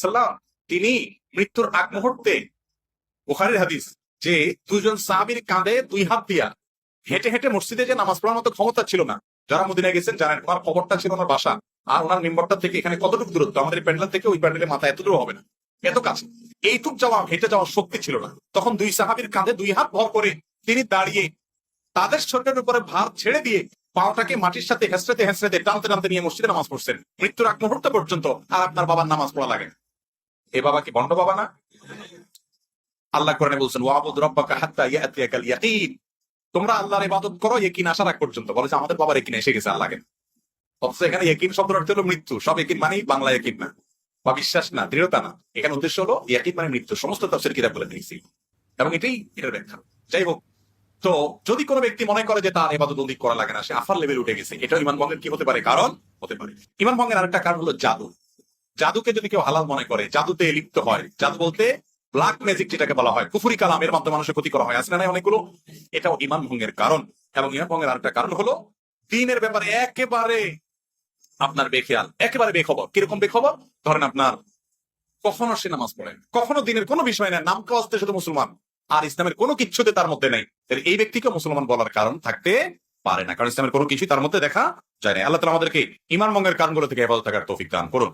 সাল্লাম তিনি মৃত্যুর আগ মুহূর্তে, বুখারীর হাদিস, যে দুইজন সাহাবীর কাঁধে দুই হাত দিয়া হেঁটে হেঁটে মসজিদে যে নামাজ পড়ার মতো ক্ষমতা ছিল না। যারা মদিনায় গেছেন জানেন, ওনার খবরটা ছিল ওনার বাসা আর ওনার মেম্বারটা থেকে এখানে কতটুকু দূরত্ব, আমাদের প্যান্ডেল থেকে ওই প্যান্ডেলের মাথা এতটুকু হবে না, এত কাছে। এইটুক যাওয়া, হেঁটে যাওয়ার শক্তি ছিল না। তখন দুই সাহাবীর কাঁধে দুই হাত ভর করে তিনি দাঁড়িয়ে তাদের শরীরের উপরে ভার ছেড়ে দিয়ে পাওটাকে মাটির সাথে হেঁচড়েতে হেঁচড়েতে টানতে টানতে নিয়ে মসজিদে নামাজ পড়ছেন মৃত্যুর আগ মুহূর্ত পর্যন্ত। আর আপনার বাবার নামাজ পড়া লাগে? এ বাবা কি বন্ড বাবা না? আল্লাহ কোরআনে বলছেন, ওয়াবুদ রাব্বাকা হাত্তা ইয়াতিয়াকাল ইয়াকিন, তোমরা আল্লাহর ইবাদত করো ইয়াকিন আসার আগ পর্যন্ত। বলে যে আমাদের বাবার ইয়াকিন এসে গেছে আল্লাহকে। অথচ এখানে ইয়াকিন শব্দের অর্থ হলো মৃত্যু। সব ইয়াকিন মানেই বাংলা ইয়াকিন না, বা বিশ্বাস না, দৃঢ়তা না। এখানে উদ্দেশ্য হলো ইয়াকিন মানে মৃত্যু। সমস্ত তাফসীর কিতাব বলে দিয়েছি এবং এটাই এর ব্যাখ্যা। যাই হোক, তো যদি কোনো ব্যক্তি মনে করে যে তার ইবাদত বন্দেগী করা লাগে না, সে আফার লেভেল উঠে গেছে, এটা ঈমান ভঙ্গের কি হতে পারে? কারণ হতে পারে। ঈমান ভঙ্গের আরেকটা কারণ হলো জাদু। জাদুকে যদি কেউ হালাল মনে করে, জাদুতে লিপ্ত হয়, জাদু বলতে ব্ল্যাক ম্যাজিক যেটাকে বলা হয়, কুফরি কালামের মাধ্যমে মানুষের ক্ষতি করা হয়, আছে না অনেকগুলো, এটাও ঈমান ভঙ্গের কারণ। এবং ঈমান ভঙ্গের আরেকটা কারণ হলো দ্বীনের ব্যাপারে একেবারে আপনার বেখেয়াল, একেবারে বেখবর। কিরকম বেখবর? ধরেন আপনার কখনো সে নামাজ পড়ে, কখনো দিনের কোনো বিষয় নেই, নাম কাজতে শুধু মুসলমান, আর ইসলামের কোনো কিছুতে তার মধ্যে নেই, এই ব্যক্তিকে মুসলমান বলার কারণ থাকতে পারে না, কারণ ইসলামের কোনো কিছুই তার মধ্যে দেখা যায় না। আল্লাহ তাআলা আমাদেরকে ঈমান ভঙ্গের কারণগুলো থেকে হেফাজত থাকার তৌফিক দান করুন।